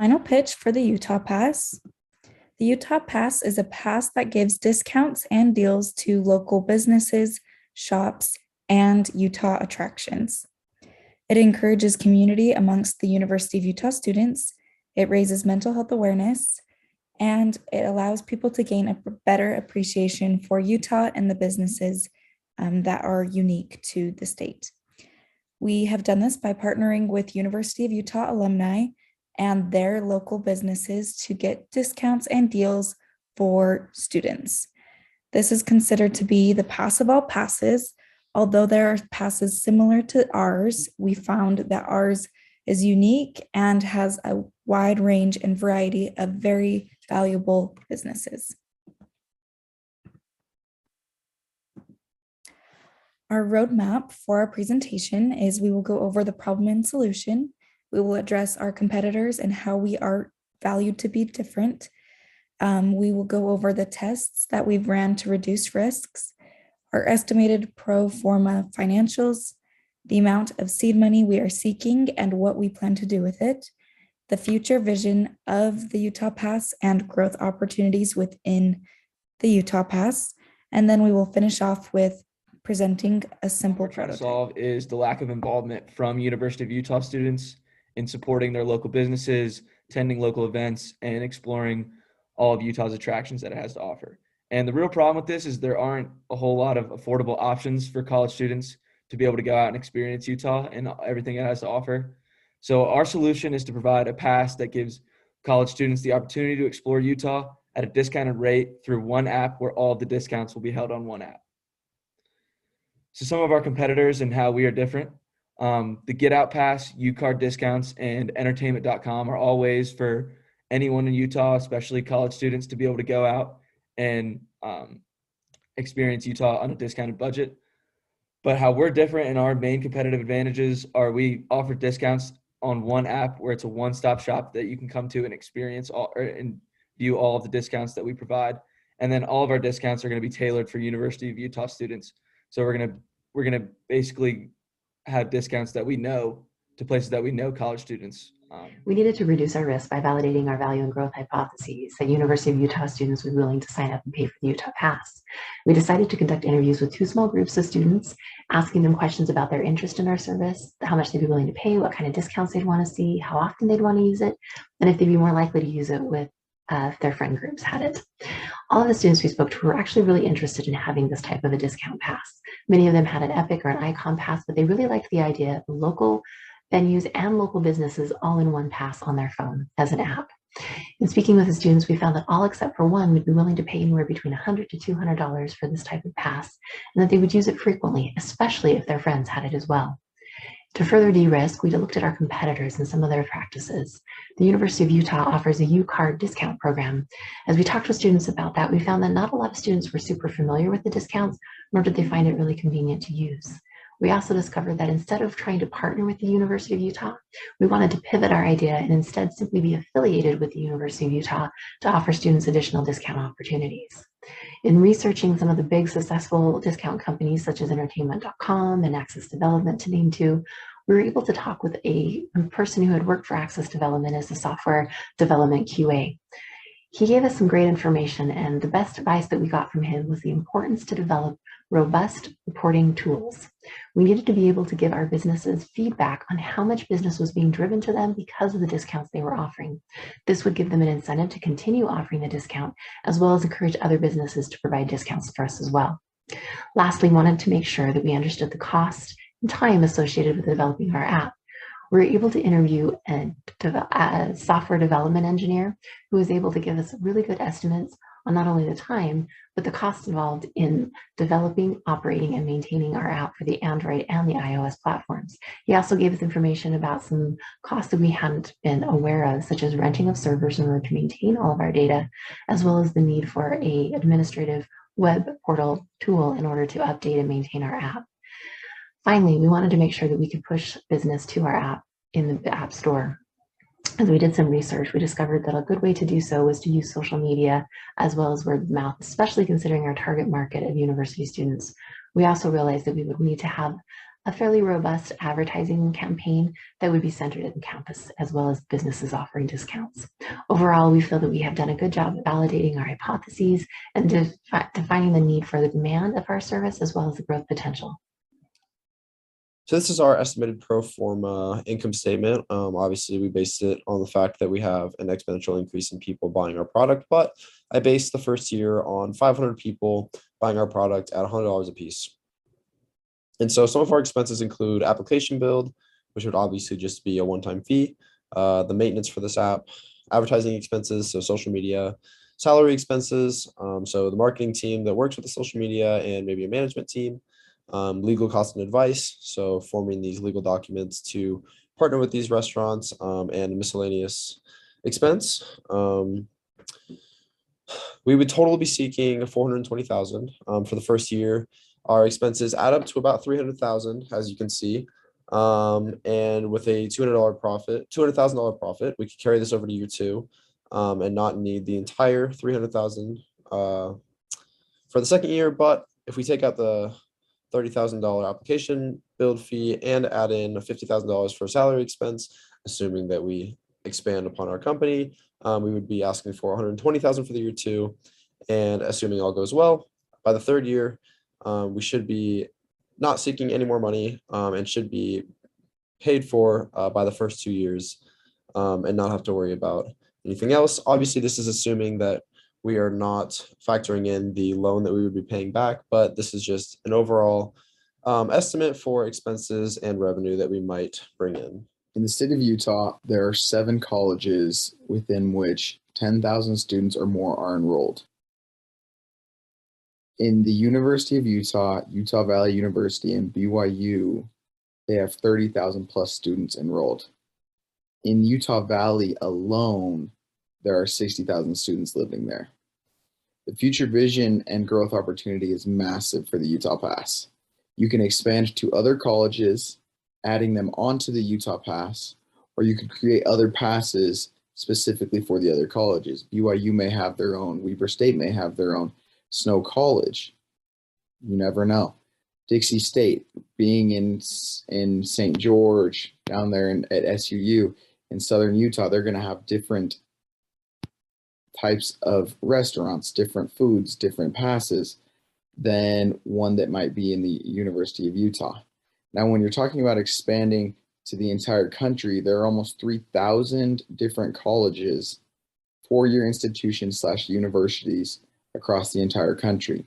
Final pitch for the Utah Pass. The Utah Pass is a pass that gives discounts and deals to local businesses, shops, and Utah attractions. It encourages community amongst the University of Utah students. It raises mental health awareness, and it allows people to gain a better appreciation for Utah and the businesses that are unique to the state. We have done this by partnering with University of Utah alumni and their local businesses to get discounts and deals for students. This is considered to be the pass of all passes. Although there are passes similar to ours, we found that ours is unique and has a wide range and variety of very valuable businesses. Our roadmap for our presentation is we will go over the problem and solution. We will address our competitors and how we are valued to be different. We will go over the tests that we've ran to reduce risks, our estimated pro forma financials, the amount of seed money we are seeking and what we plan to do with it, the future vision of the Utah Pass and growth opportunities within the Utah Pass. And then we will finish off with presenting a simple prototype. Solve is the lack of involvement from University of Utah students in supporting their local businesses, attending local events, and exploring all of Utah's attractions that it has to offer. And the real problem with this is there aren't a whole lot of affordable options for college students to be able to go out and experience Utah and everything it has to offer. So our solution is to provide a pass that gives college students the opportunity to explore Utah at a discounted rate through one app where all of the discounts will be held on one app. So some of our competitors and how we are different. The Get Out Pass, U-Card discounts, and entertainment.com are all ways for anyone in Utah, especially college students, to be able to go out and experience Utah on a discounted budget. But how we're different and our main competitive advantages are we offer discounts on one app where it's a one-stop shop that you can come to and experience and view all of the discounts that we provide. And then all of our discounts are going to be tailored for University of Utah students. So we're going to basically have discounts that we know to places that we know college students. We needed to reduce our risk by validating our value and growth hypotheses that University of Utah students would be willing to sign up and pay for the Utah Pass. We decided to conduct interviews with 2 small groups of students, asking them questions about their interest in our service, how much they'd be willing to pay, what kind of discounts they'd want to see, how often they'd want to use it, and if they'd be more likely to use it with if their friend groups had it. All of the students we spoke to were actually really interested in having this type of a discount pass. Many of them had an Epic or an Icon pass, but they really liked the idea of local venues and local businesses all in one pass on their phone as an app. In speaking with the students, we found that all except for one would be willing to pay anywhere between $100 to $200 for this type of pass, and that they would use it frequently, especially if their friends had it as well. To further de-risk, we looked at our competitors and some of their practices. The University of Utah offers a U-Card discount program. As we talked with students about that, we found that not a lot of students were super familiar with the discounts, nor did they find it really convenient to use. We also discovered that instead of trying to partner with the University of Utah, we wanted to pivot our idea and instead simply be affiliated with the University of Utah to offer students additional discount opportunities. In researching some of the big successful discount companies such as entertainment.com and Access Development, to name 2, we were able to talk with a person who had worked for Access Development as a software development QA. He gave us some great information, and the best advice that we got from him was the importance to develop robust reporting tools. We needed to be able to give our businesses feedback on how much business was being driven to them because of the discounts they were offering. This would give them an incentive to continue offering the discount, as well as encourage other businesses to provide discounts for us as well. Lastly, we wanted to make sure that we understood the cost and time associated with developing our app. We were able to interview a software development engineer who was able to give us really good estimates on not only the time, but the cost involved in developing, operating, and maintaining our app for the Android and the iOS platforms. He also gave us information about some costs that we hadn't been aware of, such as renting of servers in order to maintain all of our data, as well as the need for an administrative web portal tool in order to update and maintain our app. Finally, we wanted to make sure that we could push business to our app in the App Store. As we did some research, we discovered that a good way to do so was to use social media as well as word of mouth, especially considering our target market of university students. We also realized that we would need to have a fairly robust advertising campaign that would be centered in campus, as well as businesses offering discounts. Overall, we feel that we have done a good job of validating our hypotheses and defining the need for the demand of our service, as well as the growth potential. So this is our estimated pro forma income statement. Obviously, we based it on the fact that we have an exponential increase in people buying our product, but I based the first year on 500 people buying our product at $100 a piece. And so some of our expenses include application build, which would obviously just be a one-time fee, the maintenance for this app, advertising expenses, so social media, salary expenses, so the marketing team that works with the social media and maybe a management team, legal costs and advice, so forming these legal documents to partner with these restaurants, and miscellaneous expense. We would totally be seeking 420,000 for the first year. Our expenses add up to about 300,000, as you can see. And with a $200,000 profit, we could carry this over to year two, and not need the entire 300,000 for the second year. But if we take out the $30,000 application build fee and add in $50,000 for salary expense, assuming that we expand upon our company, we would be asking for 120,000 for the year two. And assuming all goes well, by the third year, we should be not seeking any more money, and should be paid for by the first 2 years, and not have to worry about anything else. Obviously, this is assuming that we are not factoring in the loan that we would be paying back, but this is just an overall estimate for expenses and revenue that we might bring in. In the state of Utah, there are 7 colleges within which 10,000 students or more are enrolled. In the University of Utah, Utah Valley University, and BYU, they have 30,000 plus students enrolled. In Utah Valley alone, there are 60,000 students living there. The future vision and growth opportunity is massive for the Utah Pass. You can expand to other colleges, adding them onto the Utah Pass, or you could create other passes specifically for the other colleges. BYU may have their own, Weber State may have their own, Snow College. You never know. Dixie State, being in St. George, down there at SUU in Southern Utah, they're going to have different types of restaurants, different foods, different passes than one that might be in the University of Utah. Now, when you're talking about expanding to the entire country, there are almost 3,000 different colleges, four-year institutions / universities across the entire country.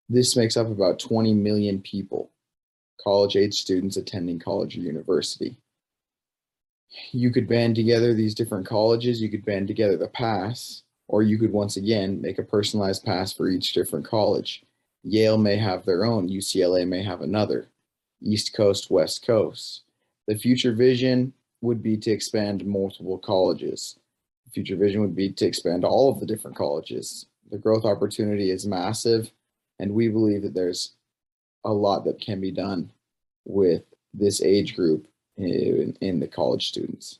This makes up about 20 million people, college-age students attending college or university. You could band together these different colleges, you could band together the pass, or you could once again make a personalized pass for each different college. Yale may have their own, UCLA may have another, East Coast, West Coast. The future vision would be to expand multiple colleges. The future vision would be to expand all of the different colleges. The growth opportunity is massive, and we believe that there's a lot that can be done with this age group in the college students.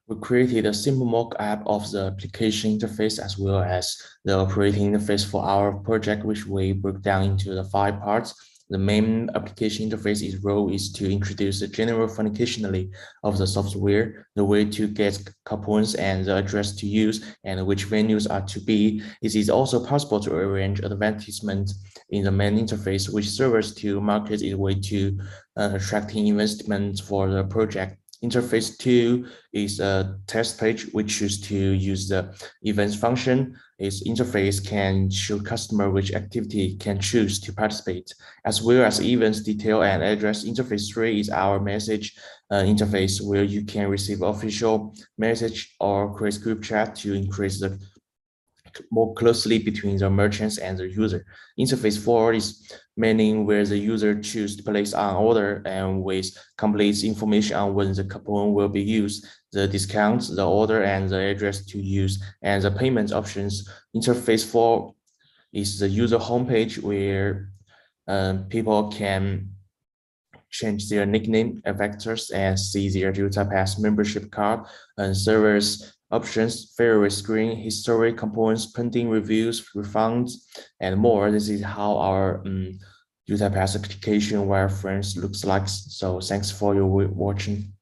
We created a simple mock app of the application interface as well as the operating interface for our project, which we broke down into the 5 parts. The main application interface role is to introduce the general functionality of the software, the way to get coupons and the address to use, and which venues are to be. It is also possible to arrange advertisements in the main interface, which serves to market its way to attracting investment for the project. Interface 2 is a test page which chooses to use the events function. Its interface can show customer which activity can choose to participate, as well as events detail and address. Interface 3 is our message interface, where you can receive official message or create group chat to increase the more closely between the merchants and the user. Interface 4 is meaning where the user chooses to place an order and with complete information on when the coupon will be used, the discounts, the order, and the address to use, and the payment options. Interface 4 is the user homepage where people can change their nickname, vectors, and see their Utah Pass membership card and service options, favorite screen, history, components, pending reviews, refunds, and more. This is how our Utah Pass application wireframes looks like. So thanks for your watching.